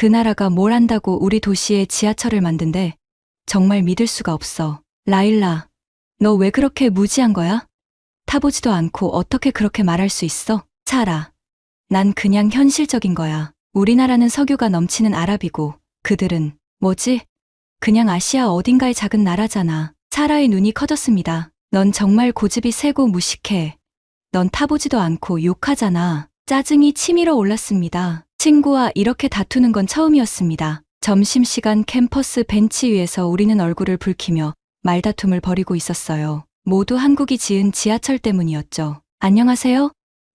그 나라가 뭘 한다고 우리 도시에 지하철을 만든대. 정말 믿을 수가 없어. 라일라, 너 왜 그렇게 무지한 거야? 타보지도 않고 어떻게 그렇게 말할 수 있어? 차라. 난 그냥 현실적인 거야. 우리나라는 석유가 넘치는 아랍이고 그들은 뭐지? 그냥 아시아 어딘가의 작은 나라잖아. 차라의 눈이 커졌습니다. 넌 정말 고집이 세고 무식해. 넌 타보지도 않고 욕하잖아. 짜증이 치밀어 올랐습니다. 친구와 이렇게 다투는 건 처음이었습니다. 점심시간 캠퍼스 벤치 위에서 우리는 얼굴을 붉히며 말다툼을 벌이고 있었어요. 모두 한국이 지은 지하철 때문이었죠. 안녕하세요.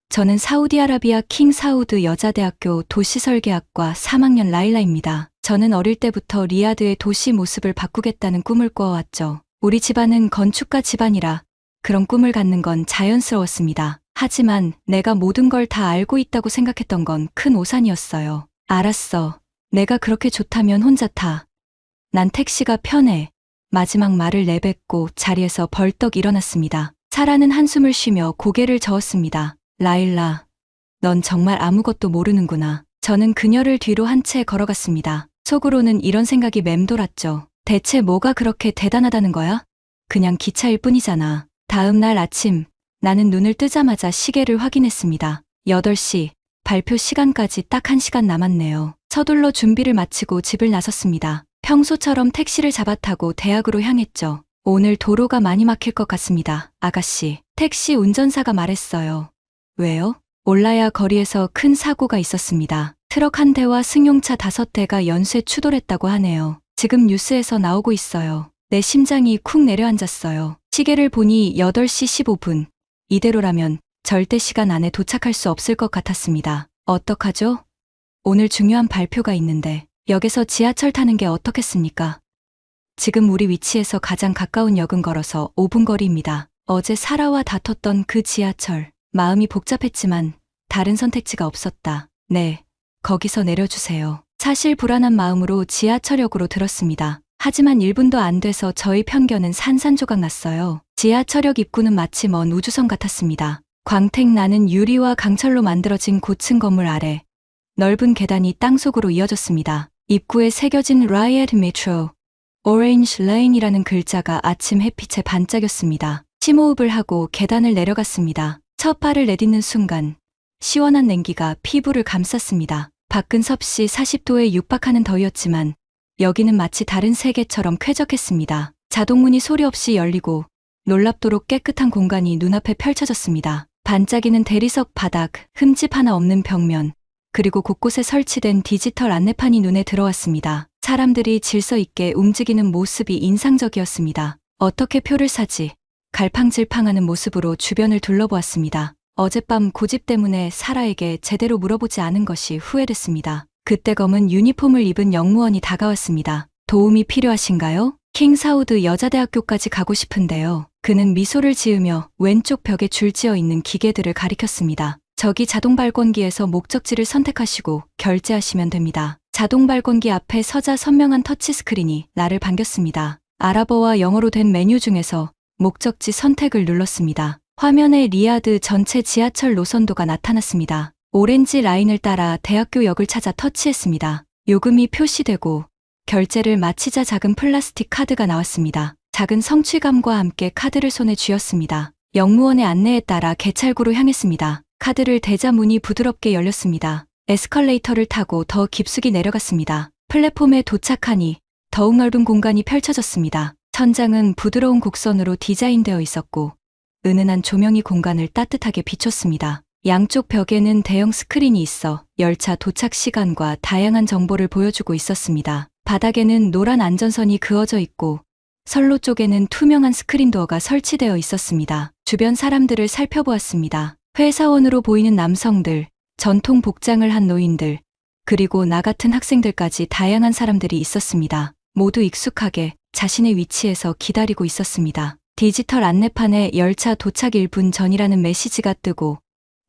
저는 사우디아라비아 킹 사우드 여자대학교 도시설계학과 3학년 라일라입니다. 저는 어릴 때부터 리야드의 도시 모습을 바꾸겠다는 꿈을 꿔왔죠. 우리 집안은 건축가 집안이라 그런 꿈을 갖는 건 자연스러웠습니다. 하지만 내가 모든 걸 다 알고 있다고 생각했던 건 큰 오산이었어요. 알았어. 내가 그렇게 좋다면 혼자 타. 난 택시가 편해. 마지막 말을 내뱉고 자리에서 벌떡 일어났습니다. 차라는 한숨을 쉬며 고개를 저었습니다. 라일라, 넌 정말 아무것도 모르는구나. 저는 그녀를 뒤로 한 채 걸어갔습니다. 속으로는 이런 생각이 맴돌았죠. 대체 뭐가 그렇게 대단하다는 거야? 그냥 기차일 뿐이잖아. 다음 날 아침, 나는 눈을 뜨자마자 시계를 확인했습니다. 8시, 발표 시간까지 딱 1시간 남았네요. 서둘러 준비를 마치고 집을 나섰습니다. 평소처럼 택시를 잡아타고 대학으로 향했죠. 오늘 도로가 많이 막힐 것 같습니다. 아가씨, 택시 운전사가 말했어요. 왜요? 올라야 거리에서 큰 사고가 있었습니다. 트럭 한 대와 승용차 5대가 연쇄 추돌했다고 하네요. 지금 뉴스에서 나오고 있어요. 내 심장이 쿵 내려앉았어요. 시계를 보니 8시 15분. 이대로라면 절대 시간 안에 도착할 수 없을 것 같았습니다. 어떡하죠? 오늘 중요한 발표가 있는데 역에서 지하철 타는 게 어떻겠습니까? 지금 우리 위치에서 가장 가까운 역은 걸어서 5분 거리입니다. 어제 사라와 다퉜던 그 지하철. 마음이 복잡했지만 다른 선택지가 없었다. 네, 거기서 내려주세요. 사실 불안한 마음으로 지하철역으로 들었습니다. 하지만 1분도 안 돼서 저희 편견은 산산조각 났어요. 지하철역 입구는 마치 먼 우주선 같았습니다. 광택 나는 유리와 강철로 만들어진 고층 건물 아래 넓은 계단이 땅속으로 이어졌습니다. 입구에 새겨진 Riot Metro, Orange Lane이라는 글자가 아침 햇빛에 반짝였습니다. 심호흡을 하고 계단을 내려갔습니다. 첫 발을 내딛는 순간 시원한 냉기가 피부를 감쌌습니다. 밖은 섭씨 40도에 육박하는 더위였지만 여기는 마치 다른 세계처럼 쾌적했습니다. 자동문이 소리 없이 열리고 놀랍도록 깨끗한 공간이 눈앞에 펼쳐졌습니다. 반짝이는 대리석 바닥, 흠집 하나 없는 벽면, 그리고 곳곳에 설치된 디지털 안내판이 눈에 들어왔습니다. 사람들이 질서 있게 움직이는 모습이 인상적이었습니다. 어떻게 표를 사지? 갈팡질팡하는 모습으로 주변을 둘러보았습니다. 어젯밤 고집 때문에 사라에게 제대로 물어보지 않은 것이 후회됐습니다. 그때 검은 유니폼을 입은 영무원이 다가왔습니다. 도움이 필요하신가요? 킹사우드 여자대학교까지 가고 싶은데요. 그는 미소를 지으며 왼쪽 벽에 줄지어 있는 기계들을 가리켰습니다. 저기 자동 발권기에서 목적지를 선택하시고 결제하시면 됩니다. 자동 발권기 앞에 서자 선명한 터치스크린이 나를 반겼습니다. 아랍어와 영어로 된 메뉴 중에서 목적지 선택을 눌렀습니다. 화면에 리야드 전체 지하철 노선도가 나타났습니다. 오렌지 라인을 따라 대학교역을 찾아 터치했습니다. 요금이 표시되고 결제를 마치자 작은 플라스틱 카드가 나왔습니다. 작은 성취감과 함께 카드를 손에 쥐었습니다. 영무원의 안내에 따라 개찰구로 향했습니다. 카드를 대자 문이 부드럽게 열렸습니다. 에스컬레이터를 타고 더 깊숙이 내려갔습니다. 플랫폼에 도착하니 더욱 넓은 공간이 펼쳐졌습니다. 천장은 부드러운 곡선으로 디자인되어 있었고 은은한 조명이 공간을 따뜻하게 비췄습니다. 양쪽 벽에는 대형 스크린이 있어 열차 도착 시간과 다양한 정보를 보여주고 있었습니다. 바닥에는 노란 안전선이 그어져 있고 선로 쪽에는 투명한 스크린도어가 설치되어 있었습니다. 주변 사람들을 살펴보았습니다. 회사원으로 보이는 남성들, 전통 복장을 한 노인들, 그리고 나 같은 학생들까지 다양한 사람들이 있었습니다. 모두 익숙하게 자신의 위치에서 기다리고 있었습니다. 디지털 안내판에 열차 도착 1분 전이라는 메시지가 뜨고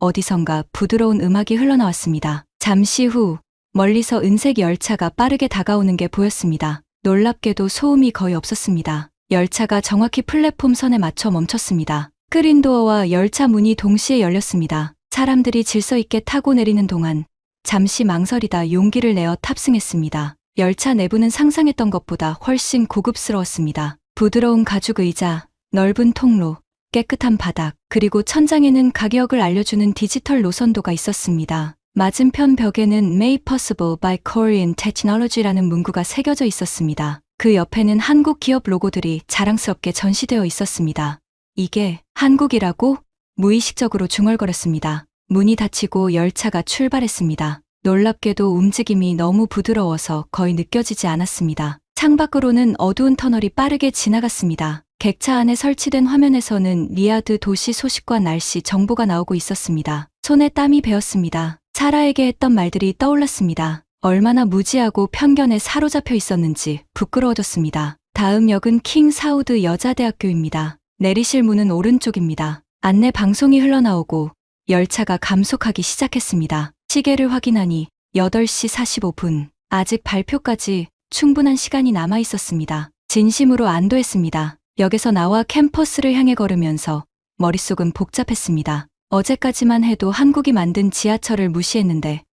어디선가 부드러운 음악이 흘러나왔습니다. 잠시 후 멀리서 은색 열차가 빠르게 다가오는 게 보였습니다. 놀랍게도 소음이 거의 없었습니다. 열차가 정확히 플랫폼 선에 맞춰 멈췄습니다. 스크린도어와 열차 문이 동시에 열렸습니다. 사람들이 질서 있게 타고 내리는 동안 잠시 망설이다 용기를 내어 탑승했습니다. 열차 내부는 상상했던 것보다 훨씬 고급스러웠습니다. 부드러운 가죽 의자, 넓은 통로, 깨끗한 바닥, 그리고 천장에는 가격을 알려주는 디지털 노선도가 있었습니다. 맞은편 벽에는 Made Possible by Korean Technology라는 문구가 새겨져 있었습니다. 그 옆에는 한국 기업 로고들이 자랑스럽게 전시되어 있었습니다. 이게 한국이라고? 무의식적으로 중얼거렸습니다. 문이 닫히고 열차가 출발했습니다. 놀랍게도 움직임이 너무 부드러워서 거의 느껴지지 않았습니다. 창밖으로는 어두운 터널이 빠르게 지나갔습니다. 객차 안에 설치된 화면에서는 리야드 도시 소식과 날씨 정보가 나오고 있었습니다. 손에 땀이 배었습니다. 사라에게 했던 말들이 떠올랐습니다. 얼마나 무지하고 편견에 사로잡혀 있었는지 부끄러워졌습니다. 다음 역은 킹 사우드 여자대학교입니다. 내리실 문은 오른쪽입니다. 안내 방송이 흘러나오고 열차가 감속하기 시작했습니다. 시계를 확인하니 8시 45분. 아직 발표까지 충분한 시간이 남아 있었습니다. 진심으로 안도했습니다. 역에서 나와 캠퍼스를 향해 걸으면서 머릿속은 복잡했습니다. 어제까지만 해도 한국이 만든 지하철을 무시했는데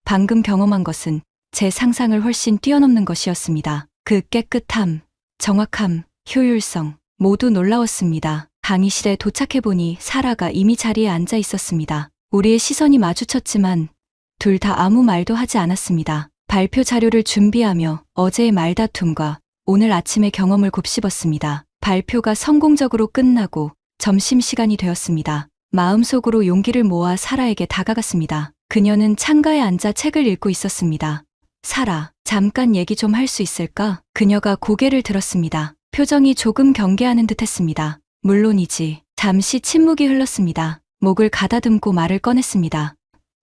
방금 경험한 것은 제 상상을 훨씬 뛰어넘는 것이었습니다. 그 깨끗함, 정확함, 효율성 모두 놀라웠습니다. 강의실에 도착해보니 사라가 이미 자리에 앉아 있었습니다. 우리의 시선이 마주쳤지만 둘 다 아무 말도 하지 않았습니다. 발표 자료를 준비하며 어제의 말다툼과 오늘 아침의 경험을 곱씹었습니다. 발표가 성공적으로 끝나고 점심시간이 되었습니다. 마음속으로 용기를 모아 사라에게 다가갔습니다. 그녀는 창가에 앉아 책을 읽고 있었습니다. 사라, 잠깐 얘기 좀 할 수 있을까? 그녀가 고개를 들었습니다. 표정이 조금 경계하는 듯 했습니다. 물론이지. 잠시 침묵이 흘렀습니다. 목을 가다듬고 말을 꺼냈습니다.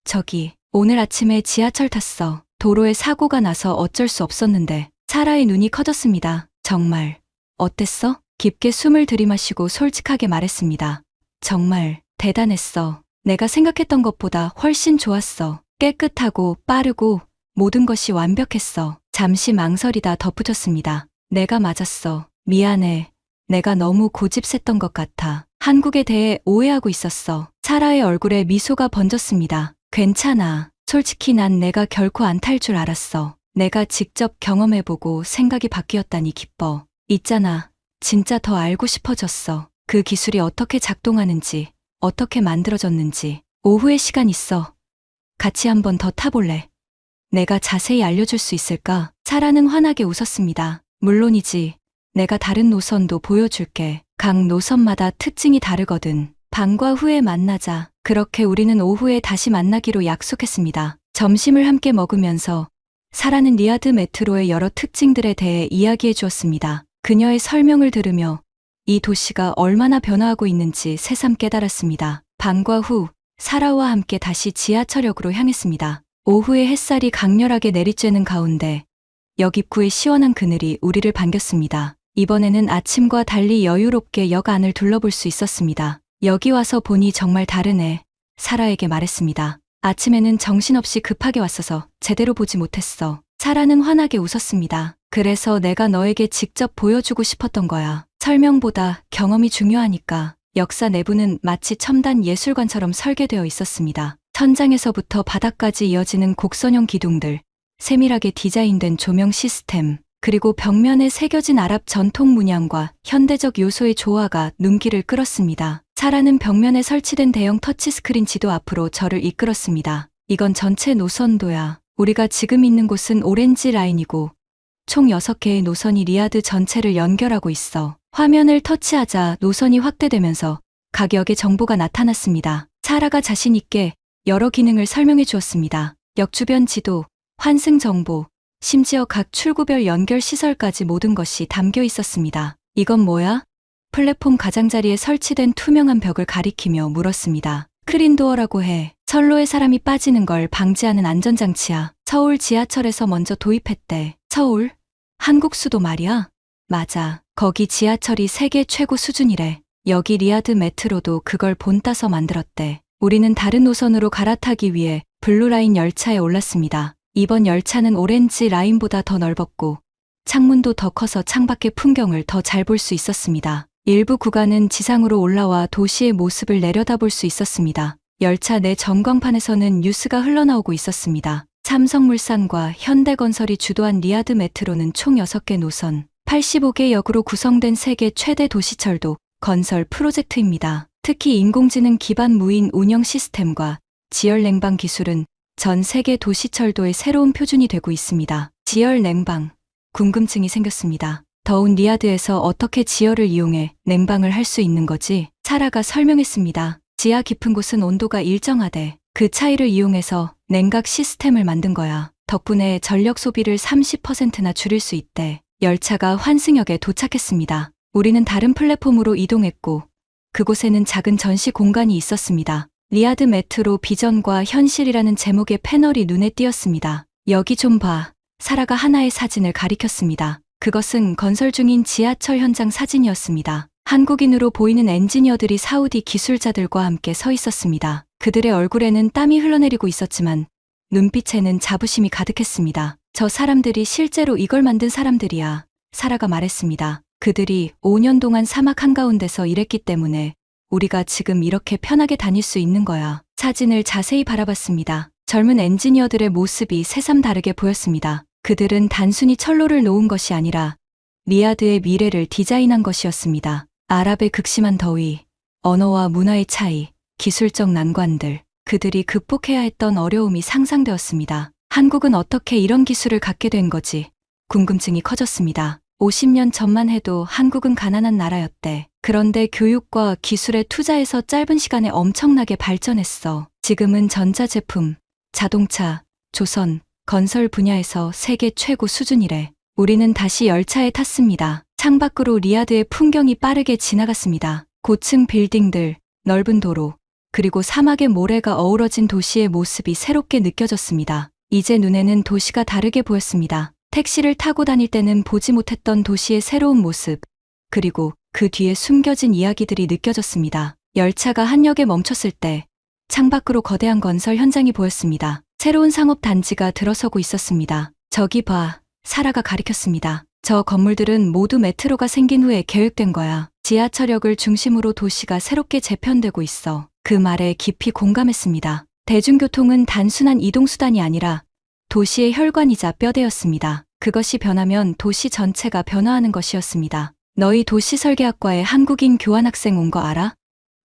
저기, 오늘 아침에 지하철 탔어. 도로에 사고가 나서 어쩔 수 없었는데. 사라의 눈이 커졌습니다. 정말. 어땠어? 깊게 숨을 들이마시고 솔직하게 말했습니다. 정말 대단했어. 내가 생각했던 것보다 훨씬 좋았어. 깨끗하고 빠르고 모든 것이 완벽했어. 잠시 망설이다 덧붙였습니다. 내가 맞았어. 미안해. 내가 너무 고집셌던 것 같아. 한국에 대해 오해하고 있었어. 사라의 얼굴에 미소가 번졌습니다. 괜찮아. 솔직히 난 내가 결코 안 탈 줄 알았어. 내가 직접 경험해보고 생각이 바뀌었다니 기뻐. 있잖아. 진짜 더 알고 싶어졌어. 그 기술이 어떻게 작동하는지, 어떻게 만들어졌는지. 오후에 시간 있어. 같이 한번 더 타볼래? 내가 자세히 알려줄 수 있을까? 사라는 환하게 웃었습니다. 물론이지. 내가 다른 노선도 보여줄게. 각 노선마다 특징이 다르거든. 방과 후에 만나자. 그렇게 우리는 오후에 다시 만나기로 약속했습니다. 점심을 함께 먹으면서 사라는 리야드 메트로의 여러 특징들에 대해 이야기해 주었습니다. 그녀의 설명을 들으며 이 도시가 얼마나 변화하고 있는지 새삼 깨달았습니다. 방과 후 사라와 함께 다시 지하철역으로 향했습니다. 오후의 햇살이 강렬하게 내리쬐는 가운데 역 입구의 시원한 그늘이 우리를 반겼습니다. 이번에는 아침과 달리 여유롭게 역 안을 둘러볼 수 있었습니다. 여기 와서 보니 정말 다르네. 사라에게 말했습니다. 아침에는 정신없이 급하게 왔어서 제대로 보지 못했어. 사라는 환하게 웃었습니다. 그래서 내가 너에게 직접 보여주고 싶었던 거야. 설명보다 경험이 중요하니까. 역사 내부는 마치 첨단 예술관처럼 설계되어 있었습니다. 천장에서부터 바닥까지 이어지는 곡선형 기둥들, 세밀하게 디자인된 조명 시스템, 그리고 벽면에 새겨진 아랍 전통 문양과 현대적 요소의 조화가 눈길을 끌었습니다. 사라는 벽면에 설치된 대형 터치스크린 지도 앞으로 저를 이끌었습니다. 이건 전체 노선도야. 우리가 지금 있는 곳은 오렌지 라인이고 총 6개의 노선이 리야드 전체를 연결하고 있어. 화면을 터치하자 노선이 확대되면서 각 역의 정보가 나타났습니다. 사라가 자신 있게 여러 기능을 설명해 주었습니다. 역 주변 지도, 환승 정보, 심지어 각 출구별 연결 시설까지 모든 것이 담겨 있었습니다. 이건 뭐야? 플랫폼 가장자리에 설치된 투명한 벽을 가리키며 물었습니다. 크린도어라고 해. 선로에 사람이 빠지는 걸 방지하는 안전장치야. 서울 지하철에서 먼저 도입했대. 서울? 한국 수도 말이야? 맞아. 거기 지하철이 세계 최고 수준이래. 여기 리야드 메트로도 그걸 본따서 만들었대. 우리는 다른 노선으로 갈아타기 위해 블루라인 열차에 올랐습니다. 이번 열차는 오렌지 라인보다 더 넓었고 창문도 더 커서 창밖의 풍경을 더 잘 볼 수 있었습니다. 일부 구간은 지상으로 올라와 도시의 모습을 내려다볼 수 있었습니다. 열차 내 전광판에서는 뉴스가 흘러나오고 있었습니다. 삼성물산과 현대건설이 주도한 리아드 메트로는 총 6개 노선, 85개 역으로 구성된 세계 최대 도시철도 건설 프로젝트입니다. 특히 인공지능 기반 무인 운영 시스템과 지열 냉방 기술은 전 세계 도시철도의 새로운 표준이 되고 있습니다. 지열 냉방, 궁금증이 생겼습니다. 더운 리아드에서 어떻게 지열을 이용해 냉방을 할 수 있는 거지? 사라가 설명했습니다. 지하 깊은 곳은 온도가 일정하대. 그 차이를 이용해서 냉각 시스템을 만든 거야. 덕분에 전력 소비를 30%나 줄일 수 있대. 열차가 환승역에 도착했습니다. 우리는 다른 플랫폼으로 이동했고 그곳에는 작은 전시 공간이 있었습니다. 리아드 메트로 비전과 현실이라는 제목의 패널이 눈에 띄었습니다. 여기 좀 봐. 사라가 하나의 사진을 가리켰습니다. 그것은 건설 중인 지하철 현장 사진이었습니다. 한국인으로 보이는 엔지니어들이 사우디 기술자들과 함께 서 있었습니다. 그들의 얼굴에는 땀이 흘러내리고 있었지만 눈빛에는 자부심이 가득했습니다. 저 사람들이 실제로 이걸 만든 사람들이야. 사라가 말했습니다. 그들이 5년 동안 사막 한가운데서 일했기 때문에 우리가 지금 이렇게 편하게 다닐 수 있는 거야. 사진을 자세히 바라봤습니다. 젊은 엔지니어들의 모습이 새삼 다르게 보였습니다. 그들은 단순히 철로를 놓은 것이 아니라 리아드의 미래를 디자인한 것이었습니다. 아랍의 극심한 더위, 언어와 문화의 차이, 기술적 난관들, 그들이 극복해야 했던 어려움이 상상되었습니다. 한국은 어떻게 이런 기술을 갖게 된 거지? 궁금증이 커졌습니다. 50년 전만 해도 한국은 가난한 나라였대. 그런데 교육과 기술에 투자해서 짧은 시간에 엄청나게 발전했어. 지금은 전자제품, 자동차, 조선, 건설 분야에서 세계 최고 수준이래. 우리는 다시 열차에 탔습니다. 창밖으로 리아드의 풍경이 빠르게 지나갔습니다. 고층 빌딩들, 넓은 도로, 그리고 사막의 모래가 어우러진 도시의 모습이 새롭게 느껴졌습니다. 이제 눈에는 도시가 다르게 보였습니다. 택시를 타고 다닐 때는 보지 못했던 도시의 새로운 모습, 그리고 그 뒤에 숨겨진 이야기들이 느껴졌습니다. 열차가 한 역에 멈췄을 때 창밖으로 거대한 건설 현장이 보였습니다. 새로운 상업 단지가 들어서고 있었습니다. 저기 봐, 사라가 가리켰습니다. 저 건물들은 모두 메트로가 생긴 후에 계획된 거야. 지하철역을 중심으로 도시가 새롭게 재편되고 있어. 그 말에 깊이 공감했습니다. 대중교통은 단순한 이동수단이 아니라 도시의 혈관이자 뼈대였습니다. 그것이 변하면 도시 전체가 변화하는 것이었습니다. 너희 도시설계학과에 한국인 교환학생 온 거 알아?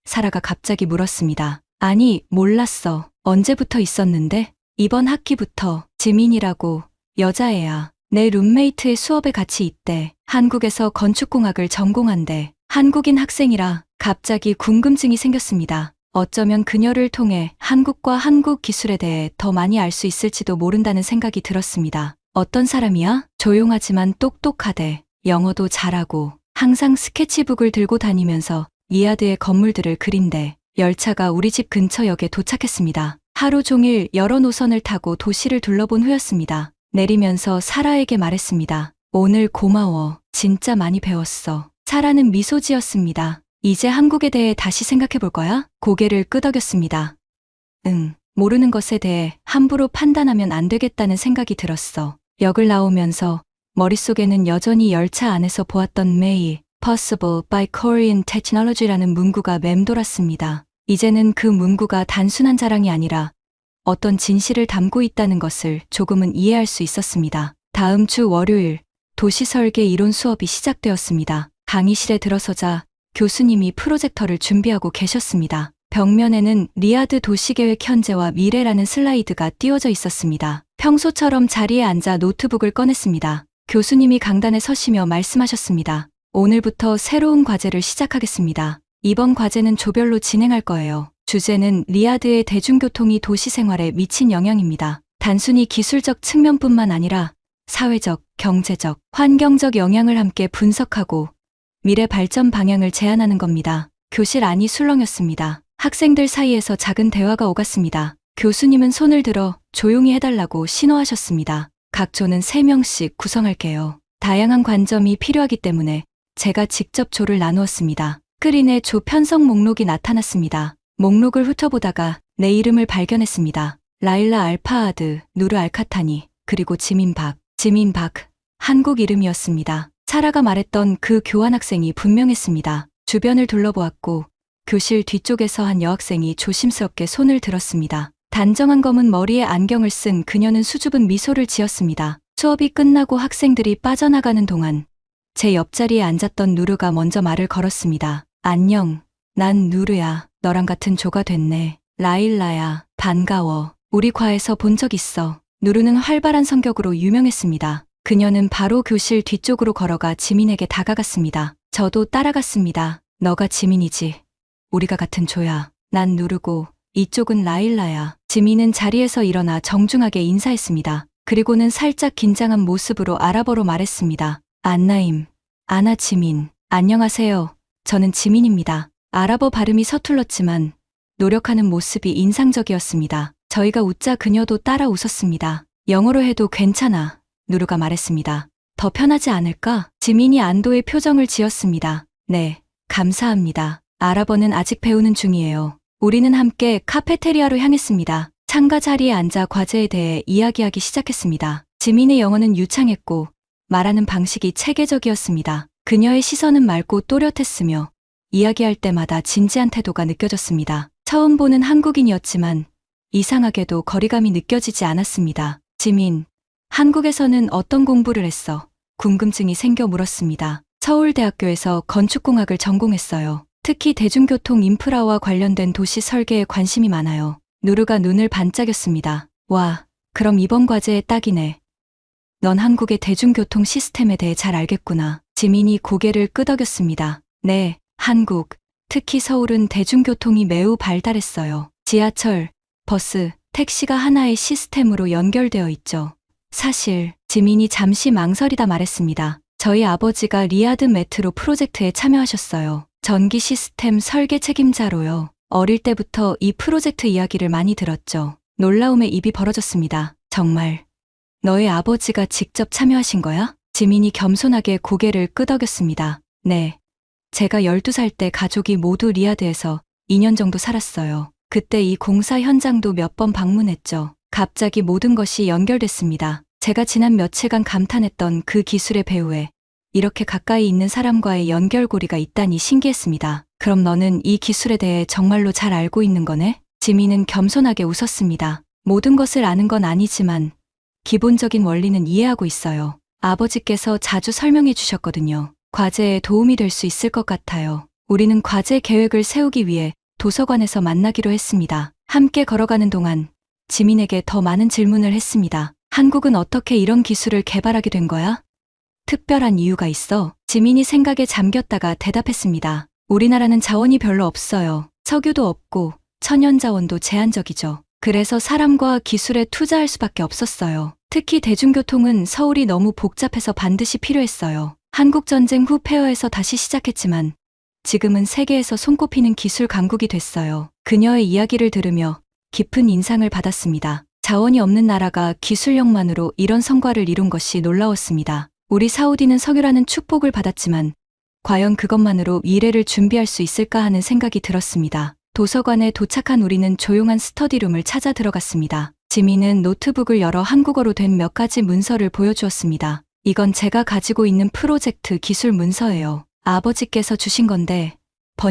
사라가 갑자기 물었습니다. 아니, 몰랐어. 언제부터 있었는데? 이번 학기부터. 지민이라고 여자애야. 내 룸메이트의 수업에 같이 있대. 한국에서 건축공학을 전공한대. 한국인 학생이라 갑자기 궁금증이 생겼습니다. 어쩌면 그녀를 통해 한국과 한국 기술에 대해 더 많이 알 수 있을지도 모른다는 생각이 들었습니다. 어떤 사람이야? 조용하지만 똑똑하대. 영어도 잘하고 항상 스케치북을 들고 다니면서 리아드의 건물들을 그린대. 열차가 우리 집 근처 역에 도착했습니다. 하루 종일 여러 노선을 타고 도시를 둘러본 후였습니다. 내리면서 사라에게 말했습니다. 오늘 고마워. 진짜 많이 배웠어. 사라는 미소 지었습니다. 이제 한국에 대해 다시 생각해 볼 거야? 고개를 끄덕였습니다. 응, 모르는 것에 대해 함부로 판단하면 안 되겠다는 생각이 들었어. 역을 나오면서 머릿속에는 여전히 열차 안에서 보았던 May, Possible by Korean Technology라는 문구가 맴돌았습니다. 이제는 그 문구가 단순한 자랑이 아니라 어떤 진실을 담고 있다는 것을 조금은 이해할 수 있었습니다. 다음 주 월요일, 도시설계 이론 수업이 시작되었습니다. 강의실에 들어서자 교수님이 프로젝터를 준비하고 계셨습니다. 벽면에는 리아드 도시계획 현재와 미래라는 슬라이드가 띄워져 있었습니다. 평소처럼 자리에 앉아 노트북을 꺼냈습니다. 교수님이 강단에 서시며 말씀하셨습니다. 오늘부터 새로운 과제를 시작하겠습니다. 이번 과제는 조별로 진행할 거예요. 주제는 리아드의 대중교통이 도시 생활에 미친 영향입니다. 단순히 기술적 측면뿐만 아니라 사회적, 경제적, 환경적 영향을 함께 분석하고 미래 발전 방향을 제안하는 겁니다. 교실 안이 술렁였습니다. 학생들 사이에서 작은 대화가 오갔습니다. 교수님은 손을 들어 조용히 해달라고 신호하셨습니다. 각 조는 3명씩 구성할게요. 다양한 관점이 필요하기 때문에 제가 직접 조를 나누었습니다. 스크린에 조 편성 목록이 나타났습니다. 목록을 훑어보다가 내 이름을 발견했습니다. 라일라 알파하드, 누르 알카타니, 그리고 지민박. 한국 이름이었습니다. 사라가 말했던 그 교환학생이 분명했습니다. 주변을 둘러보았고 교실 뒤쪽에서 한 여학생이 조심스럽게 손을 들었습니다. 단정한 검은 머리에 안경을 쓴 그녀는 수줍은 미소를 지었습니다. 수업이 끝나고 학생들이 빠져나가는 동안 제 옆자리에 앉았던 누르가 먼저 말을 걸었습니다. 안녕. 난 누르야. 너랑 같은 조가 됐네. 라일라야. 반가워. 우리 과에서 본 적 있어. 누르는 활발한 성격으로 유명했습니다. 그녀는 바로 교실 뒤쪽으로 걸어가 지민에게 다가갔습니다. 저도 따라갔습니다. 너가 지민이지. 우리가 같은 조야. 난 누르고 이쪽은 라일라야. 지민은 자리에서 일어나 정중하게 인사했습니다. 그리고는 살짝 긴장한 모습으로 아랍어로 말했습니다. 안나임. 아나 지민. 안녕하세요. 저는 지민입니다. 아랍어 발음이 서툴렀지만 노력하는 모습이 인상적이었습니다. 저희가 웃자 그녀도 따라 웃었습니다. 영어로 해도 괜찮아. 누르가 말했습니다. 더 편하지 않을까? 지민이 안도의 표정을 지었습니다. 네, 감사합니다. 아랍어는 아직 배우는 중이에요. 우리는 함께 카페테리아로 향했습니다. 창가 자리에 앉아 과제에 대해 이야기하기 시작했습니다. 지민의 영어는 유창했고 말하는 방식이 체계적이었습니다. 그녀의 시선은 맑고 또렷했으며 이야기할 때마다 진지한 태도가 느껴졌습니다. 처음 보는 한국인이었지만 이상하게도 거리감이 느껴지지 않았습니다. 지민, 한국에서는 어떤 공부를 했어? 궁금증이 생겨 물었습니다. 서울대학교에서 건축공학을 전공했어요. 특히 대중교통 인프라와 관련된 도시 설계에 관심이 많아요. 누르가 눈을 반짝였습니다. 와, 그럼 이번 과제에 딱이네. 넌 한국의 대중교통 시스템에 대해 잘 알겠구나. 지민이 고개를 끄덕였습니다. 네, 한국, 특히 서울은 대중교통이 매우 발달했어요. 지하철, 버스, 택시가 하나의 시스템으로 연결되어 있죠. 사실, 지민이 잠시 망설이다 말했습니다. 저희 아버지가 리야드 메트로 프로젝트에 참여하셨어요. 전기 시스템 설계 책임자로요. 어릴 때부터 이 프로젝트 이야기를 많이 들었죠. 놀라움에 입이 벌어졌습니다. 정말. 너의 아버지가 직접 참여하신 거야? 지민이 겸손하게 고개를 끄덕였습니다. 네. 제가 12살 때 가족이 모두 리야드에서 2년 정도 살았어요. 그때 이 공사 현장도 몇 번 방문했죠. 갑자기 모든 것이 연결됐습니다. 제가 지난 며칠간 감탄했던 그 기술의 배후에 이렇게 가까이 있는 사람과의 연결고리가 있다니 신기했습니다. 그럼 너는 이 기술에 대해 정말로 잘 알고 있는 거네? 지민은 겸손하게 웃었습니다. 모든 것을 아는 건 아니지만 기본적인 원리는 이해하고 있어요. 아버지께서 자주 설명해 주셨거든요. 과제에 도움이 될 수 있을 것 같아요. 우리는 과제 계획을 세우기 위해 도서관에서 만나기로 했습니다. 함께 걸어가는 동안 지민에게 더 많은 질문을 했습니다. 한국은 어떻게 이런 기술을 개발하게 된 거야? 특별한 이유가 있어? 지민이 생각에 잠겼다가 대답했습니다. 우리나라는 자원이 별로 없어요. 석유도 없고 천연자원도 제한적이죠. 그래서 사람과 기술에 투자할 수밖에 없었어요. 특히 대중교통은 서울이 너무 복잡해서 반드시 필요했어요. 한국전쟁 후 폐허에서 다시 시작했지만 지금은 세계에서 손꼽히는 기술 강국이 됐어요. 그녀의 이야기를 들으며 깊은 인상을 받았습니다. 자원이 없는 나라가 기술력만으로 이런 성과를 이룬 것이 놀라웠습니다. 우리 사우디는 석유라는 축복을 받았지만 과연 그것만으로 미래를 준비할 수 있을까 하는 생각이 들었습니다. 도서관에 도착한 우리는 조용한 스터디룸을 찾아 들어갔습니다. 지민은 노트북을 열어 한국어로 된 몇 가지 문서를 보여주었습니다. 이건 제가 가지고 있는 프로젝트 기술 문서예요. 아버지께서 주신 건데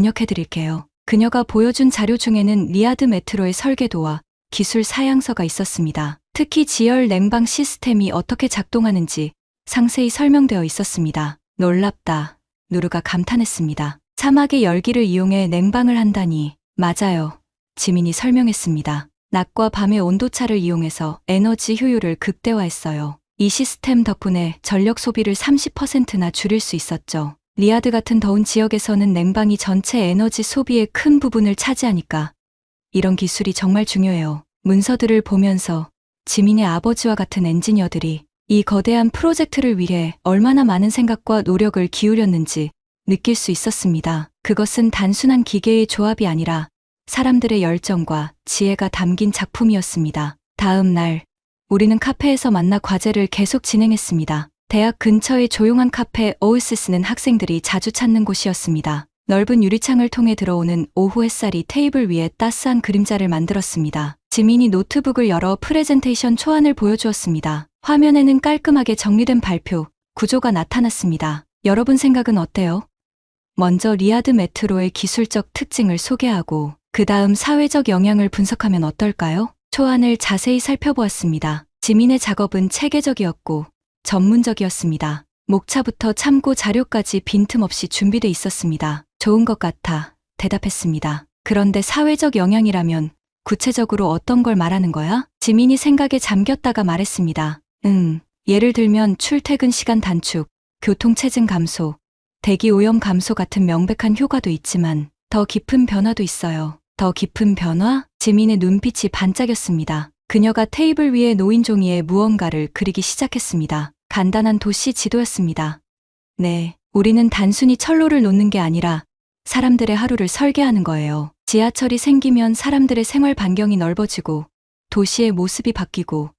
번역해드릴게요. 그녀가 보여준 자료 중에는 리야드 메트로의 설계도와 기술 사양서가 있었습니다. 특히 지열 냉방 시스템이 어떻게 작동하는지 상세히 설명되어 있었습니다. 놀랍다. 누르가 감탄했습니다. 사막의 열기를 이용해 냉방을 한다니. 맞아요. 지민이 설명했습니다. 낮과 밤의 온도차를 이용해서 에너지 효율을 극대화했어요. 이 시스템 덕분에 전력 소비를 30%나 줄일 수 있었죠. 리야드 같은 더운 지역에서는 냉방이 전체 에너지 소비의 큰 부분을 차지하니까 이런 기술이 정말 중요해요. 문서들을 보면서 지민의 아버지와 같은 엔지니어들이 이 거대한 프로젝트를 위해 얼마나 많은 생각과 노력을 기울였는지 느낄 수 있었습니다. 그것은 단순한 기계의 조합이 아니라 사람들의 열정과 지혜가 담긴 작품이었습니다. 다음 날, 우리는 카페에서 만나 과제를 계속 진행했습니다. 대학 근처의 조용한 카페 오에시스는 학생들이 자주 찾는 곳이었습니다. 넓은 유리창을 통해 들어오는 오후 햇살이 테이블 위에 따스한 그림자를 만들었습니다. 지민이 노트북을 열어 프레젠테이션 초안을 보여주었습니다. 화면에는 깔끔하게 정리된 발표, 구조가 나타났습니다. 여러분 생각은 어때요? 먼저 리야드 메트로의 기술적 특징을 소개하고 그 다음 사회적 영향을 분석하면 어떨까요? 초안을 자세히 살펴보았습니다. 지민의 작업은 체계적이었고 전문적이었습니다. 목차부터 참고 자료까지 빈틈없이 준비돼 있었습니다. 좋은 것 같아 대답했습니다. 그런데 사회적 영향이라면 구체적으로 어떤 걸 말하는 거야? 지민이 생각에 잠겼다가 말했습니다. 예를 들면 출퇴근 시간 단축, 교통체증 감소, 대기 오염 감소 같은 명백한 효과도 있지만 더 깊은 변화도 있어요. 더 깊은 변화? 지민의 눈빛이 반짝였습니다. 그녀가 테이블 위에 놓인 종이에 무언가를 그리기 시작했습니다. 간단한 도시 지도였습니다. 네, 우리는 단순히 철로를 놓는 게 아니라 사람들의 하루를 설계하는 거예요. 지하철이 생기면 사람들의 생활 반경이 넓어지고 도시의 모습이 바뀌고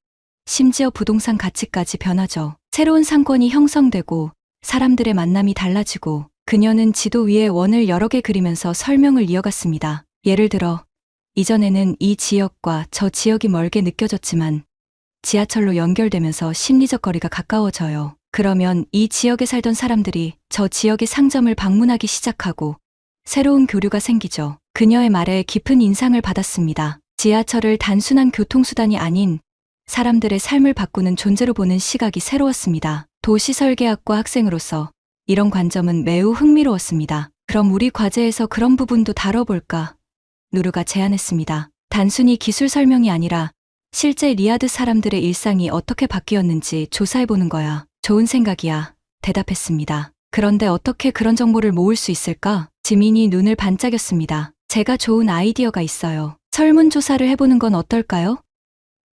심지어 부동산 가치까지 변하죠. 새로운 상권이 형성되고 사람들의 만남이 달라지고 그녀는 지도 위에 원을 여러 개 그리면서 설명을 이어갔습니다. 예를 들어 이전에는 이 지역과 저 지역이 멀게 느껴졌지만 지하철로 연결되면서 심리적 거리가 가까워져요. 그러면 이 지역에 살던 사람들이 저 지역의 상점을 방문하기 시작하고 새로운 교류가 생기죠. 그녀의 말에 깊은 인상을 받았습니다. 지하철을 단순한 교통수단이 아닌 사람들의 삶을 바꾸는 존재로 보는 시각이 새로웠습니다. 도시설계학과 학생으로서 이런 관점은 매우 흥미로웠습니다. 그럼 우리 과제에서 그런 부분도 다뤄볼까? 누르가 제안했습니다. 단순히 기술 설명이 아니라 실제 리야드 사람들의 일상이 어떻게 바뀌었는지 조사해보는 거야. 좋은 생각이야. 대답했습니다. 그런데 어떻게 그런 정보를 모을 수 있을까? 지민이 눈을 반짝였습니다. 제가 좋은 아이디어가 있어요. 설문조사를 해보는 건 어떨까요?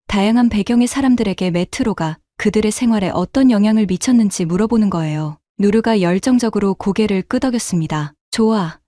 다양한 배경의 사람들에게 메트로가 그들의 생활에 어떤 영향을 미쳤는지 물어보는 거예요. 누르가 열정적으로 고개를 끄덕였습니다. 좋아.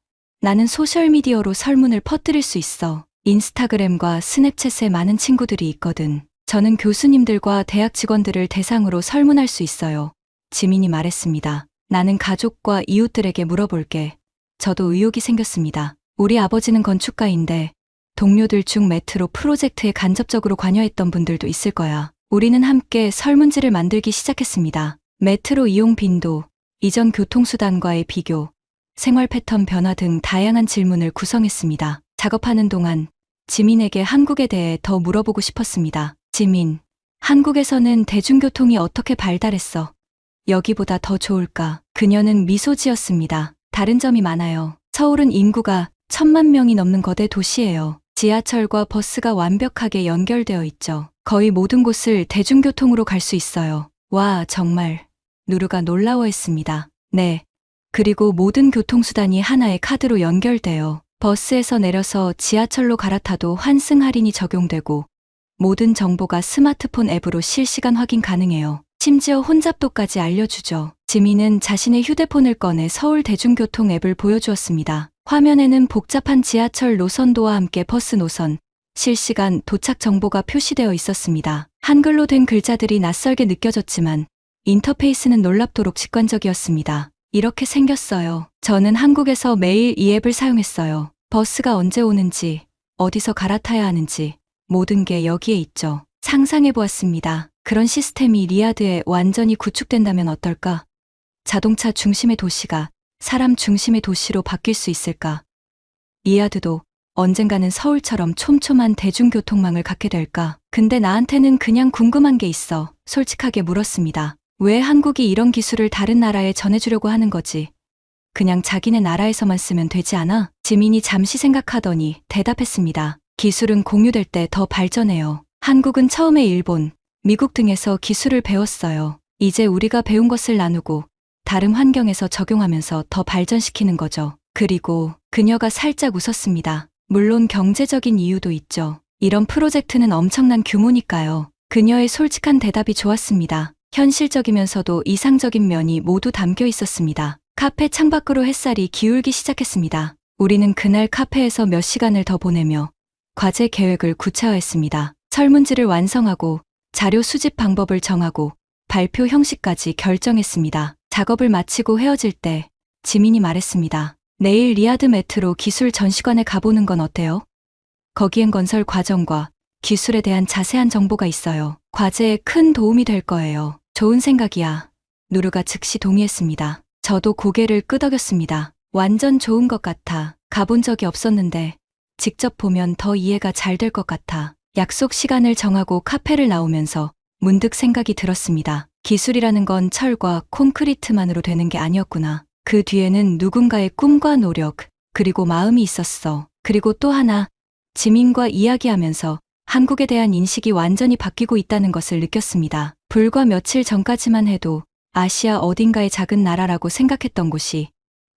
나는 소셜미디어로 설문을 퍼뜨릴 수 있어. 인스타그램과 스냅챗에 많은 친구들이 있거든. 저는 교수님들과 대학 직원들을 대상으로 설문할 수 있어요. 지민이 말했습니다. 나는 가족과 이웃들에게 물어볼게. 저도 의욕이 생겼습니다. 우리 아버지는 건축가인데 동료들 중 메트로 프로젝트에 간접적으로 관여했던 분들도 있을 거야. 우리는 함께 설문지를 만들기 시작했습니다. 메트로 이용 빈도, 이전 교통수단과의 비교, 생활 패턴 변화 등 다양한 질문을 구성했습니다. 작업하는 동안 지민에게 한국에 대해 더 물어보고 싶었습니다. 지민, 한국에서는 대중교통이 어떻게 발달했어? 여기보다 더 좋을까? 그녀는 미소 지었습니다. 다른 점이 많아요. 서울은 인구가 1,000만 명이 넘는 거대 도시예요. 지하철과 버스가 완벽하게 연결되어 있죠. 거의 모든 곳을 대중교통으로 갈 수 있어요. 와, 정말. 누르가 놀라워했습니다. 네. 그리고 모든 교통수단이 하나의 카드로 연결돼요. 버스에서 내려서 지하철로 갈아타도 환승 할인이 적용되고 모든 정보가 스마트폰 앱으로 실시간 확인 가능해요. 심지어 혼잡도까지 알려주죠. 지민은 자신의 휴대폰을 꺼내 서울 대중교통 앱을 보여주었습니다. 화면에는 복잡한 지하철 노선도와 함께 버스 노선, 실시간 도착 정보가 표시되어 있었습니다. 한글로 된 글자들이 낯설게 느껴졌지만 인터페이스는 놀랍도록 직관적이었습니다. 이렇게 생겼어요. 저는 한국에서 매일 이 앱을 사용했어요. 버스가 언제 오는지, 어디서 갈아타야 하는지 모든 게 여기에 있죠. 상상해보았습니다. 그런 시스템이 리야드에 완전히 구축된다면 어떨까? 자동차 중심의 도시가 사람 중심의 도시로 바뀔 수 있을까? 리야드도 언젠가는 서울처럼 촘촘한 대중교통망을 갖게 될까? 근데 나한테는 그냥 궁금한 게 있어. 솔직하게 물었습니다. 왜 한국이 이런 기술을 다른 나라에 전해주려고 하는 거지? 그냥 자기네 나라에서만 쓰면 되지 않아? 지민이 잠시 생각하더니 대답했습니다. 기술은 공유될 때 더 발전해요. 한국은 처음에 일본, 미국 등에서 기술을 배웠어요. 이제 우리가 배운 것을 나누고 다른 환경에서 적용하면서 더 발전시키는 거죠. 그리고 그녀가 살짝 웃었습니다. 물론 경제적인 이유도 있죠. 이런 프로젝트는 엄청난 규모니까요. 그녀의 솔직한 대답이 좋았습니다. 현실적이면서도 이상적인 면이 모두 담겨 있었습니다. 카페 창밖으로 햇살이 기울기 시작했습니다. 우리는 그날 카페에서 몇 시간을 더 보내며 과제 계획을 구체화했습니다. 설문지를 완성하고 자료 수집 방법을 정하고 발표 형식까지 결정했습니다. 작업을 마치고 헤어질 때 지민이 말했습니다. 내일 리야드 메트로 기술 전시관에 가보는 건 어때요? 거기엔 건설 과정과 기술에 대한 자세한 정보가 있어요. 과제에 큰 도움이 될 거예요. 좋은 생각이야. 누르가 즉시 동의했습니다. 저도 고개를 끄덕였습니다. 완전 좋은 것 같아. 가본 적이 없었는데 직접 보면 더 이해가 잘 될 것 같아. 약속 시간을 정하고 카페를 나오면서 문득 생각이 들었습니다. 기술이라는 건 철과 콘크리트만으로 되는 게 아니었구나. 그 뒤에는 누군가의 꿈과 노력, 그리고 마음이 있었어. 그리고 또 하나, 지민과 이야기하면서 한국에 대한 인식이 완전히 바뀌고 있다는 것을 느꼈습니다. 불과 며칠 전까지만 해도 아시아 어딘가의 작은 나라라고 생각했던 곳이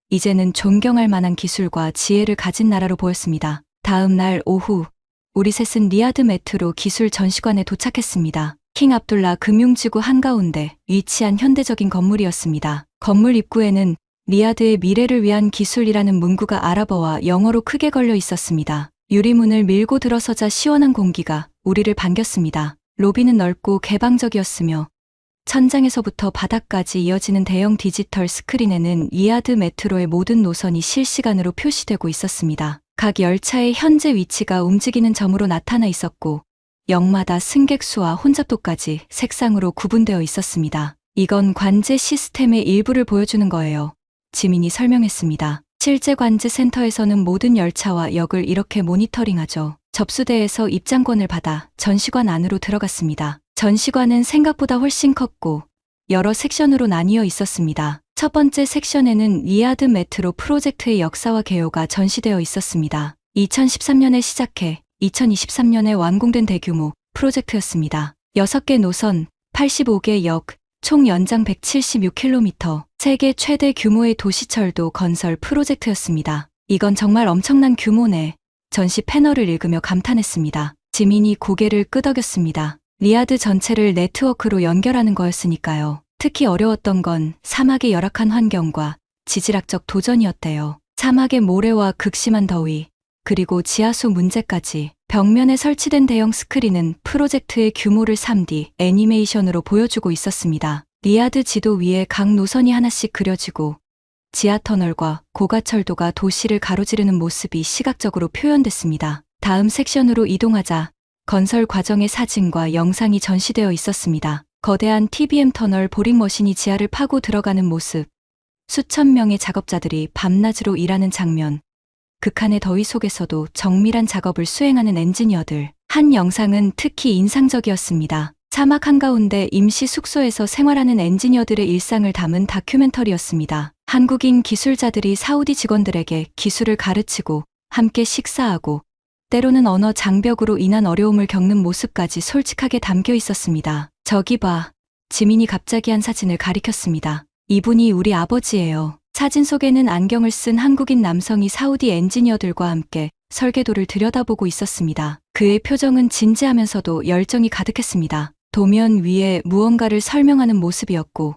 이제는 존경할 만한 기술과 지혜를 가진 나라로 보였습니다. 다음 날 오후, 우리 셋은 리야드 메트로 기술 전시관에 도착했습니다. 킹 압둘라 금융지구 한가운데 위치한 현대적인 건물이었습니다. 건물 입구에는 리야드의 미래를 위한 기술이라는 문구가 아랍어와 영어로 크게 걸려 있었습니다. 유리문을 밀고 들어서자 시원한 공기가 우리를 반겼습니다. 로비는 넓고 개방적이었으며 천장에서부터 바닥까지 이어지는 대형 디지털 스크린에는 리야드 메트로의 모든 노선이 실시간으로 표시되고 있었습니다. 각 열차의 현재 위치가 움직이는 점으로 나타나 있었고 역마다 승객 수와 혼잡도까지 색상으로 구분되어 있었습니다. 이건 관제 시스템의 일부를 보여주는 거예요. 지민이 설명했습니다. 실제 관제 센터에서는 모든 열차와 역을 이렇게 모니터링하죠. 접수대에서 입장권을 받아 전시관 안으로 들어갔습니다. 전시관은 생각보다 훨씬 컸고 여러 섹션으로 나뉘어 있었습니다. 첫 번째 섹션에는 리야드 메트로 프로젝트의 역사와 개요가 전시되어 있었습니다. 2013년에 시작해 2023년에 완공된 대규모 프로젝트였습니다. 6개 노선, 85개 역, 총 연장 176km, 세계 최대 규모의 도시철도 건설 프로젝트였습니다. 이건 정말 엄청난 규모네. 전시 패널을 읽으며 감탄했습니다. 지민이 고개를 끄덕였습니다. 리야드 전체를 네트워크로 연결하는 거였으니까요. 특히 어려웠던 건 사막의 열악한 환경과 지질학적 도전이었대요. 사막의 모래와 극심한 더위, 그리고 지하수 문제까지. 벽면에 설치된 대형 스크린은 프로젝트의 규모를 3D 애니메이션으로 보여주고 있었습니다. 리야드 지도 위에 각 노선이 하나씩 그려지고 지하터널과 고가철도가 도시를 가로지르는 모습이 시각적으로 표현됐습니다. 다음 섹션으로 이동하자 건설 과정의 사진과 영상이 전시되어 있었습니다. 거대한 TBM 터널 보링 머신이 지하를 파고 들어가는 모습, 수천 명의 작업자들이 밤낮으로 일하는 장면, 극한의 더위 속에서도 정밀한 작업을 수행하는 엔지니어들. 한 영상은 특히 인상적이었습니다. 사막 한가운데 임시 숙소에서 생활하는 엔지니어들의 일상을 담은 다큐멘터리였습니다. 한국인 기술자들이 사우디 직원들에게 기술을 가르치고 함께 식사하고 때로는 언어 장벽으로 인한 어려움을 겪는 모습까지 솔직하게 담겨 있었습니다. 저기 봐. 지민이 갑자기 한 사진을 가리켰습니다. 이분이 우리 아버지예요. 사진 속에는 안경을 쓴 한국인 남성이 사우디 엔지니어들과 함께 설계도를 들여다보고 있었습니다. 그의 표정은 진지하면서도 열정이 가득했습니다. 도면 위에 무언가를 설명하는 모습이었고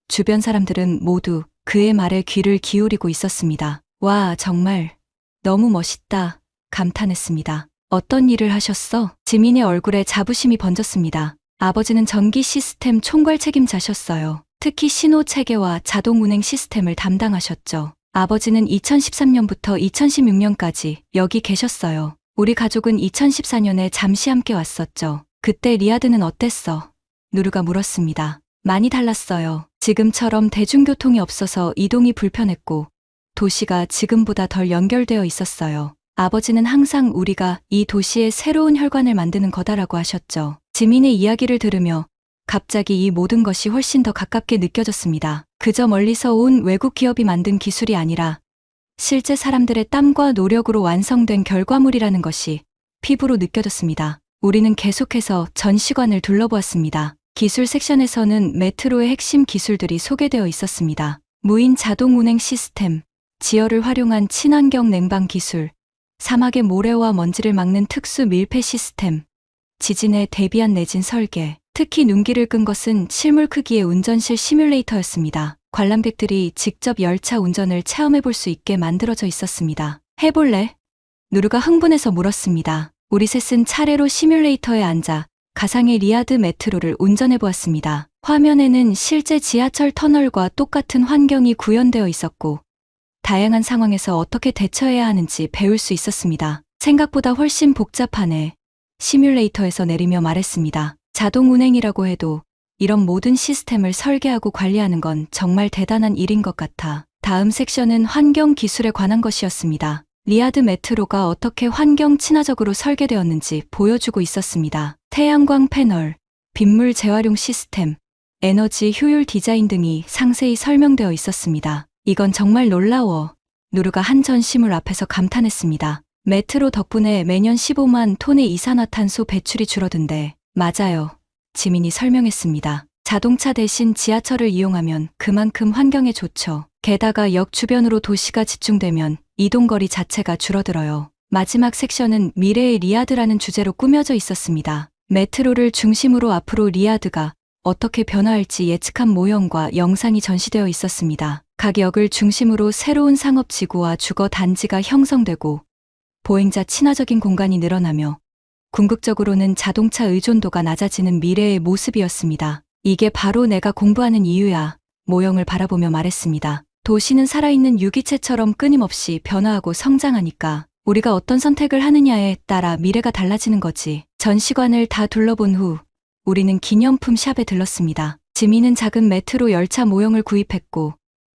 주변 사람들은 모두 그의 말에 귀를 기울이고 있었습니다. 와, 정말 너무 멋있다. 감탄했습니다. 어떤 일을 하셨어? 지민의 얼굴에 자부심이 번졌습니다. 아버지는 전기 시스템 총괄 책임자셨어요. 특히 신호 체계와 자동 운행 시스템을 담당하셨죠. 아버지는 2013년부터 2016년까지 여기 계셨어요. 우리 가족은 2014년에 잠시 함께 왔었죠. 그때 리야드는 어땠어? 누르가 물었습니다. 많이 달랐어요. 지금처럼 대중교통이 없어서 이동이 불편했고 도시가 지금보다 덜 연결되어 있었어요. 아버지는 항상 우리가 이 도시의 새로운 혈관을 만드는 거다라고 하셨죠. 지민의 이야기를 들으며 갑자기 이 모든 것이 훨씬 더 가깝게 느껴졌습니다. 그저 멀리서 온 외국 기업이 만든 기술이 아니라 실제 사람들의 땀과 노력으로 완성된 결과물이라는 것이 피부로 느껴졌습니다. 우리는 계속해서 전시관을 둘러보았습니다. 기술 섹션에서는 메트로의 핵심 기술들이 소개되어 있었습니다. 무인 자동 운행 시스템, 지열을 활용한 친환경 냉방 기술, 사막의 모래와 먼지를 막는 특수 밀폐 시스템, 지진에 대비한 내진 설계, 특히 눈길을 끈 것은 실물 크기의 운전실 시뮬레이터였습니다. 관람객들이 직접 열차 운전을 체험해 볼 수 있게 만들어져 있었습니다. 해볼래? 누르가 흥분해서 물었습니다. 우리 셋은 차례로 시뮬레이터에 앉아 가상의 리야드 메트로를 운전해 보았습니다. 화면에는 실제 지하철 터널과 똑같은 환경이 구현되어 있었고 다양한 상황에서 어떻게 대처해야 하는지 배울 수 있었습니다. 생각보다 훨씬 복잡하네. 시뮬레이터에서 내리며 말했습니다. 자동 운행이라고 해도 이런 모든 시스템을 설계하고 관리하는 건 정말 대단한 일인 것 같아. 다음 섹션은 환경 기술에 관한 것이었습니다. 리야드 메트로가 어떻게 환경 친화적으로 설계되었는지 보여주고 있었습니다. 태양광 패널, 빗물 재활용 시스템, 에너지 효율 디자인 등이 상세히 설명되어 있었습니다. 이건 정말 놀라워. 누르가 한 전시물 앞에서 감탄했습니다. 메트로 덕분에 매년 15만 톤의 이산화탄소 배출이 줄어든대. 맞아요. 지민이 설명했습니다. 자동차 대신 지하철을 이용하면 그만큼 환경에 좋죠. 게다가 역 주변으로 도시가 집중되면 이동거리 자체가 줄어들어요. 마지막 섹션은 미래의 리야드라는 주제로 꾸며져 있었습니다. 메트로를 중심으로 앞으로 리야드가 어떻게 변화할지 예측한 모형과 영상이 전시되어 있었습니다. 각 역을 중심으로 새로운 상업지구와 주거 단지가 형성되고 보행자 친화적인 공간이 늘어나며 궁극적으로는 자동차 의존도가 낮아지는 미래의 모습이었습니다. 이게 바로 내가 공부하는 이유야. 모형을 바라보며 말했습니다. 도시는 살아있는 유기체처럼 끊임없이 변화하고 성장하니까 우리가 어떤 선택을 하느냐에 따라 미래가 달라지는 거지. 전시관을 다 둘러본 후 우리는 기념품 샵에 들렀습니다. 지민은 작은 메트로 열차 모형을 구입했고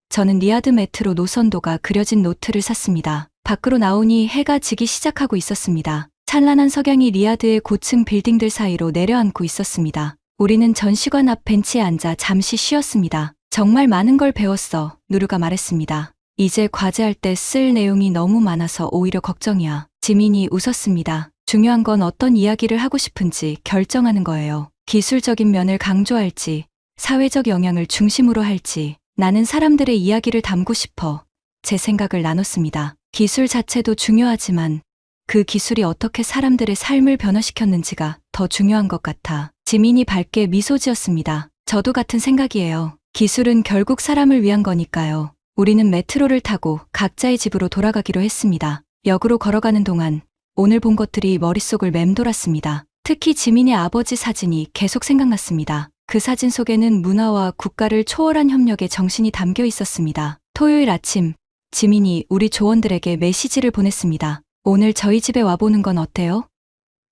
저는 리야드 메트로 노선도가 그려진 노트를 샀습니다. 밖으로 나오니 해가 지기 시작하고 있었습니다. 찬란한 석양이 리야드의 고층 빌딩들 사이로 내려앉고 있었습니다. 우리는 전시관 앞 벤치에 앉아 잠시 쉬었습니다. 정말 많은 걸 배웠어. 누르가 말했습니다. 이제 과제할 때 쓸 내용이 너무 많아서 오히려 걱정이야. 지민이 웃었습니다. 중요한 건 어떤 이야기를 하고 싶은지 결정하는 거예요. 기술적인 면을 강조할지, 사회적 영향을 중심으로 할지, 나는 사람들의 이야기를 담고 싶어. 제 생각을 나눴습니다. 기술 자체도 중요하지만 그 기술이 어떻게 사람들의 삶을 변화시켰는지가 더 중요한 것 같아. 지민이 밝게 미소 지었습니다. 저도 같은 생각이에요. 기술은 결국 사람을 위한 거니까요. 우리는 메트로를 타고 각자의 집으로 돌아가기로 했습니다. 역으로 걸어가는 동안 오늘 본 것들이 머릿속을 맴돌았습니다. 특히 지민의 아버지 사진이 계속 생각났습니다. 그 사진 속에는 문화와 국가를 초월한 협력의 정신이 담겨 있었습니다. 토요일 아침, 지민이 우리 조원들에게 메시지를 보냈습니다. 오늘 저희 집에 와보는 건 어때요?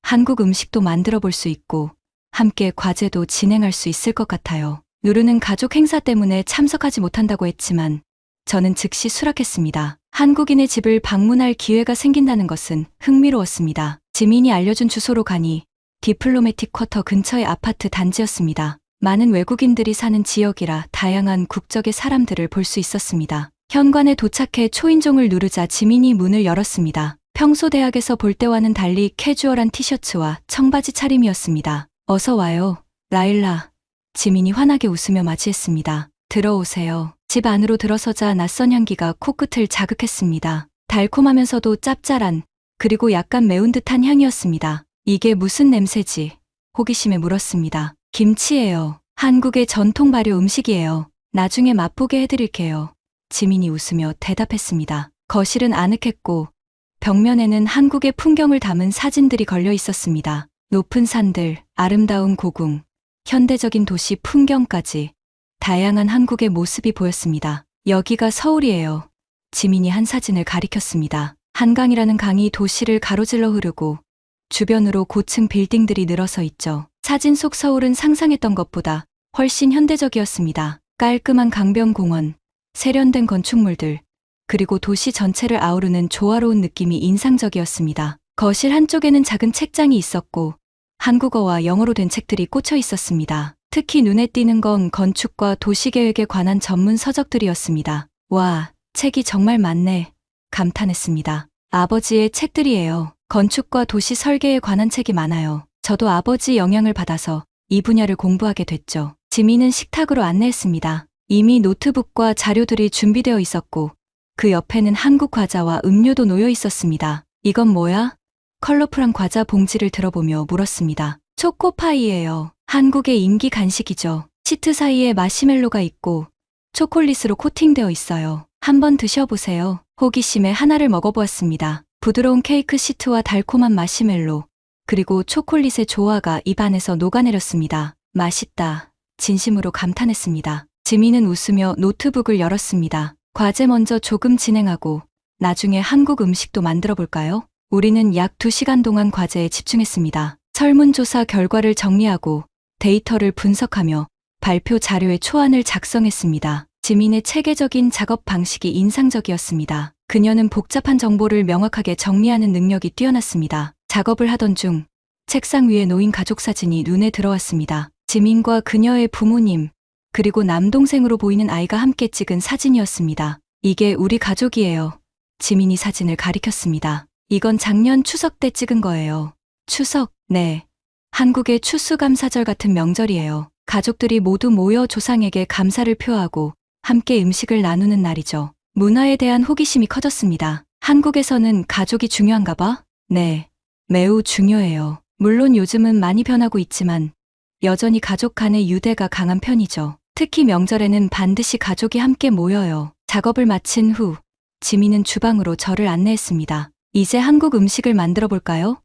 한국 음식도 만들어 볼 수 있고 함께 과제도 진행할 수 있을 것 같아요. 누르는 가족 행사 때문에 참석하지 못한다고 했지만 저는 즉시 수락했습니다. 한국인의 집을 방문할 기회가 생긴다는 것은 흥미로웠습니다. 지민이 알려준 주소로 가니 디플로매틱 쿼터 근처의 아파트 단지였습니다. 많은 외국인들이 사는 지역이라 다양한 국적의 사람들을 볼 수 있었습니다. 현관에 도착해 초인종을 누르자 지민이 문을 열었습니다. 평소 대학에서 볼 때와는 달리 캐주얼한 티셔츠와 청바지 차림이었습니다. 어서 와요, 라일라. 지민이 환하게 웃으며 맞이했습니다. 들어오세요. 집 안으로 들어서자 낯선 향기가 코끝을 자극했습니다. 달콤하면서도 짭짤한, 그리고 약간 매운 듯한 향이었습니다. 이게 무슨 냄새지? 호기심에 물었습니다. 김치예요. 한국의 전통 발효 음식이에요. 나중에 맛보게 해드릴게요. 지민이 웃으며 대답했습니다. 거실은 아늑했고 벽면에는 한국의 풍경을 담은 사진들이 걸려 있었습니다. 높은 산들, 아름다운 고궁, 현대적인 도시 풍경까지 다양한 한국의 모습이 보였습니다. 여기가 서울이에요. 지민이 한 사진을 가리켰습니다. 한강이라는 강이 도시를 가로질러 흐르고 주변으로 고층 빌딩들이 늘어서 있죠. 사진 속 서울은 상상했던 것보다 훨씬 현대적이었습니다. 깔끔한 강변공원, 세련된 건축물들, 그리고 도시 전체를 아우르는 조화로운 느낌이 인상적이었습니다. 거실 한쪽에는 작은 책장이 있었고 한국어와 영어로 된 책들이 꽂혀 있었습니다. 특히 눈에 띄는 건 건축과 도시계획에 관한 전문 서적들이었습니다. 와, 책이 정말 많네. 감탄했습니다. 아버지의 책들이에요. 건축과 도시 설계에 관한 책이 많아요. 저도 아버지 영향을 받아서 이 분야를 공부하게 됐죠. 지민은 식탁으로 안내했습니다. 이미 노트북과 자료들이 준비되어 있었고 그 옆에는 한국 과자와 음료도 놓여 있었습니다. 이건 뭐야? 컬러풀한 과자 봉지를 들어보며 물었습니다. 초코파이예요. 한국의 인기 간식이죠. 시트 사이에 마시멜로가 있고 초콜릿으로 코팅되어 있어요. 한번 드셔보세요. 호기심에 하나를 먹어보았습니다. 부드러운 케이크 시트와 달콤한 마시멜로, 그리고 초콜릿의 조화가 입안에서 녹아내렸습니다. 맛있다. 진심으로 감탄했습니다. 지민은 웃으며 노트북을 열었습니다. 과제 먼저 조금 진행하고 나중에 한국 음식도 만들어 볼까요? 우리는 약 2시간 동안 과제에 집중했습니다. 설문조사 결과를 정리하고 데이터를 분석하며 발표 자료의 초안을 작성했습니다. 지민의 체계적인 작업 방식이 인상적이었습니다. 그녀는 복잡한 정보를 명확하게 정리하는 능력이 뛰어났습니다. 작업을 하던 중 책상 위에 놓인 가족 사진이 눈에 들어왔습니다. 지민과 그녀의 부모님, 그리고 남동생으로 보이는 아이가 함께 찍은 사진이었습니다. 이게 우리 가족이에요. 지민이 사진을 가리켰습니다. 이건 작년 추석 때 찍은 거예요. 추석, 네. 한국의 추수감사절 같은 명절이에요. 가족들이 모두 모여 조상에게 감사를 표하고 함께 음식을 나누는 날이죠. 문화에 대한 호기심이 커졌습니다. 한국에서는 가족이 중요한가 봐? 네. 매우 중요해요. 물론 요즘은 많이 변하고 있지만 여전히 가족 간의 유대가 강한 편이죠. 특히 명절에는 반드시 가족이 함께 모여요. 작업을 마친 후 지민은 주방으로 저를 안내했습니다. 이제 한국 음식을 만들어 볼까요?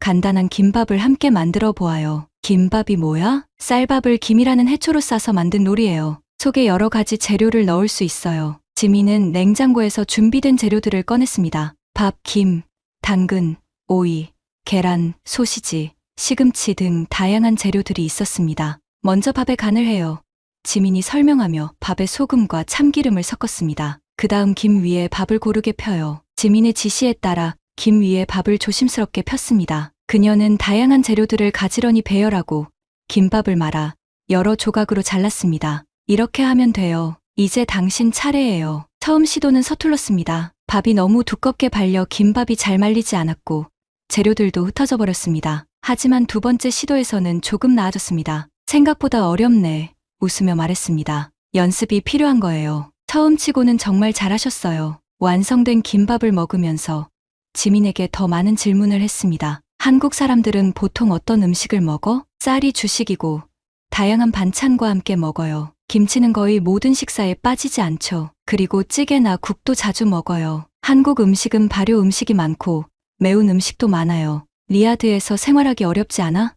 간단한 김밥을 함께 만들어 보아요. 김밥이 뭐야? 쌀밥을 김이라는 해초로 싸서 만든 요리예요. 속에 여러 가지 재료를 넣을 수 있어요. 지민은 냉장고에서 준비된 재료들을 꺼냈습니다. 밥, 김, 당근, 오이, 계란, 소시지, 시금치 등 다양한 재료들이 있었습니다. 먼저 밥에 간을 해요. 지민이 설명하며 밥에 소금과 참기름을 섞었습니다. 그 다음 김 위에 밥을 고르게 펴요. 지민의 지시에 따라 김 위에 밥을 조심스럽게 폈습니다. 그녀는 다양한 재료들을 가지런히 배열하고 김밥을 말아 여러 조각으로 잘랐습니다. 이렇게 하면 돼요. 이제 당신 차례예요. 처음 시도는 서툴렀습니다. 밥이 너무 두껍게 발려 김밥이 잘 말리지 않았고 재료들도 흩어져 버렸습니다. 하지만 두 번째 시도에서는 조금 나아졌습니다. 생각보다 어렵네. 웃으며 말했습니다. 연습이 필요한 거예요. 처음 치고는 정말 잘하셨어요. 완성된 김밥을 먹으면서 지민에게 더 많은 질문을 했습니다. 한국 사람들은 보통 어떤 음식을 먹어? 쌀이 주식이고 다양한 반찬과 함께 먹어요. 김치는 거의 모든 식사에 빠지지 않죠. 그리고 찌개나 국도 자주 먹어요. 한국 음식은 발효 음식이 많고 매운 음식도 많아요. 리야드에서 생활하기 어렵지 않아?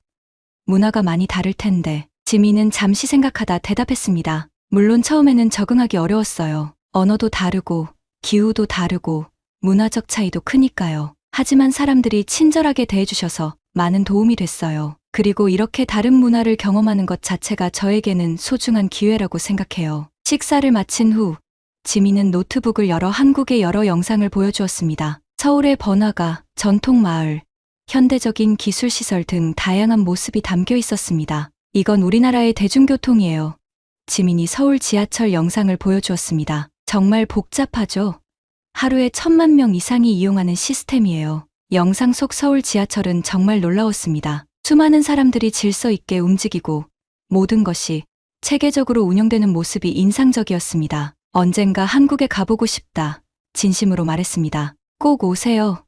문화가 많이 다를 텐데. 지민은 잠시 생각하다 대답했습니다. 물론 처음에는 적응하기 어려웠어요. 언어도 다르고 기후도 다르고 문화적 차이도 크니까요. 하지만 사람들이 친절하게 대해주셔서 많은 도움이 됐어요. 그리고 이렇게 다른 문화를 경험하는 것 자체가 저에게는 소중한 기회라고 생각해요. 식사를 마친 후 지민은 노트북을 열어 한국의 여러 영상을 보여주었습니다. 서울의 번화가, 전통 마을, 현대적인 기술시설 등 다양한 모습이 담겨 있었습니다. 이건 우리나라의 대중교통이에요. 지민이 서울 지하철 영상을 보여주었습니다. 정말 복잡하죠? 하루에 1,000만 명 이상이 이용하는 시스템이에요. 영상 속 서울 지하철은 정말 놀라웠습니다. 수많은 사람들이 질서 있게 움직이고 모든 것이 체계적으로 운영되는 모습이 인상적이었습니다. 언젠가 한국에 가보고 싶다. 진심으로 말했습니다. 꼭 오세요.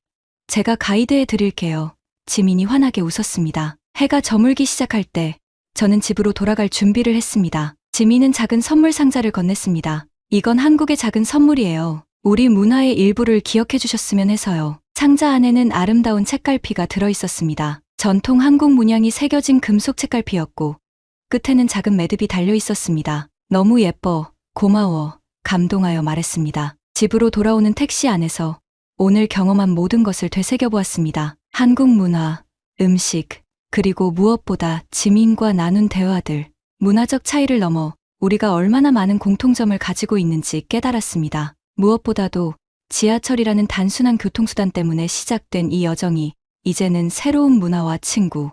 제가 가이드해 드릴게요. 지민이 환하게 웃었습니다. 해가 저물기 시작할 때 저는 집으로 돌아갈 준비를 했습니다. 지민은 작은 선물 상자를 건넸습니다. 이건 한국의 작은 선물이에요. 우리 문화의 일부를 기억해 주셨으면 해서요. 상자 안에는 아름다운 책갈피가 들어있었습니다. 전통 한국 문양이 새겨진 금속 책갈피였고 끝에는 작은 매듭이 달려 있었습니다. 너무 예뻐, 고마워, 감동하여 말했습니다. 집으로 돌아오는 택시 안에서 오늘 경험한 모든 것을 되새겨보았습니다. 한국 문화, 음식, 그리고 무엇보다 지민과 나눈 대화들, 문화적 차이를 넘어 우리가 얼마나 많은 공통점을 가지고 있는지 깨달았습니다. 무엇보다도 지하철이라는 단순한 교통수단 때문에 시작된 이 여정이 이제는 새로운 문화와 친구,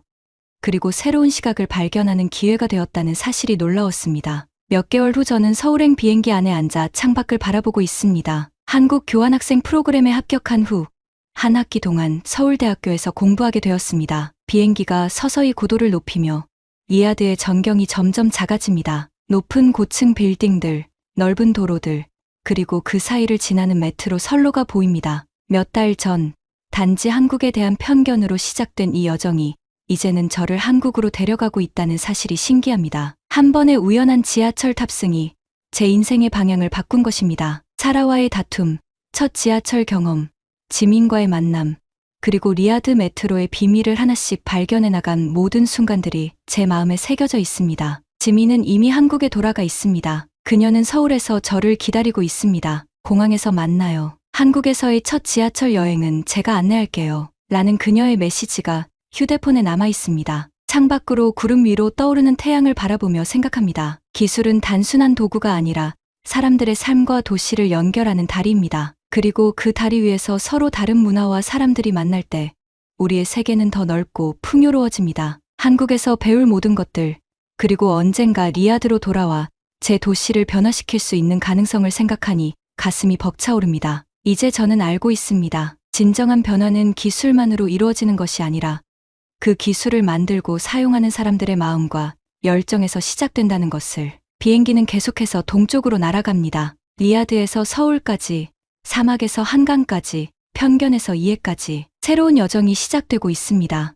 그리고 새로운 시각을 발견하는 기회가 되었다는 사실이 놀라웠습니다. 몇 개월 후 저는 서울행 비행기 안에 앉아 창밖을 바라보고 있습니다. 한국 교환학생 프로그램에 합격한 후 한 학기 동안 서울대학교에서 공부하게 되었습니다. 비행기가 서서히 고도를 높이며 리야드의 전경이 점점 작아집니다. 높은 고층 빌딩들, 넓은 도로들, 그리고 그 사이를 지나는 메트로 선로가 보입니다. 몇 달 전 단지 한국에 대한 편견으로 시작된 이 여정이 이제는 저를 한국으로 데려가고 있다는 사실이 신기합니다. 한 번의 우연한 지하철 탑승이 제 인생의 방향을 바꾼 것입니다. 사라와의 다툼, 첫 지하철 경험, 지민과의 만남, 그리고 리야드 메트로의 비밀을 하나씩 발견해 나간 모든 순간들이 제 마음에 새겨져 있습니다. 지민은 이미 한국에 돌아가 있습니다. 그녀는 서울에서 저를 기다리고 있습니다. 공항에서 만나요. 한국에서의 첫 지하철 여행은 제가 안내할게요. 라는 그녀의 메시지가 휴대폰에 남아 있습니다. 창밖으로 구름 위로 떠오르는 태양을 바라보며 생각합니다. 기술은 단순한 도구가 아니라 사람들의 삶과 도시를 연결하는 다리입니다. 그리고 그 다리 위에서 서로 다른 문화와 사람들이 만날 때 우리의 세계는 더 넓고 풍요로워집니다. 한국에서 배울 모든 것들, 그리고 언젠가 리야드로 돌아와 제 도시를 변화시킬 수 있는 가능성을 생각하니 가슴이 벅차오릅니다. 이제 저는 알고 있습니다. 진정한 변화는 기술만으로 이루어지는 것이 아니라 그 기술을 만들고 사용하는 사람들의 마음과 열정에서 시작된다는 것을. 비행기는 계속해서 동쪽으로 날아갑니다. 리야드에서 서울까지, 사막에서 한강까지, 편견에서 이해까지 새로운 여정이 시작되고 있습니다.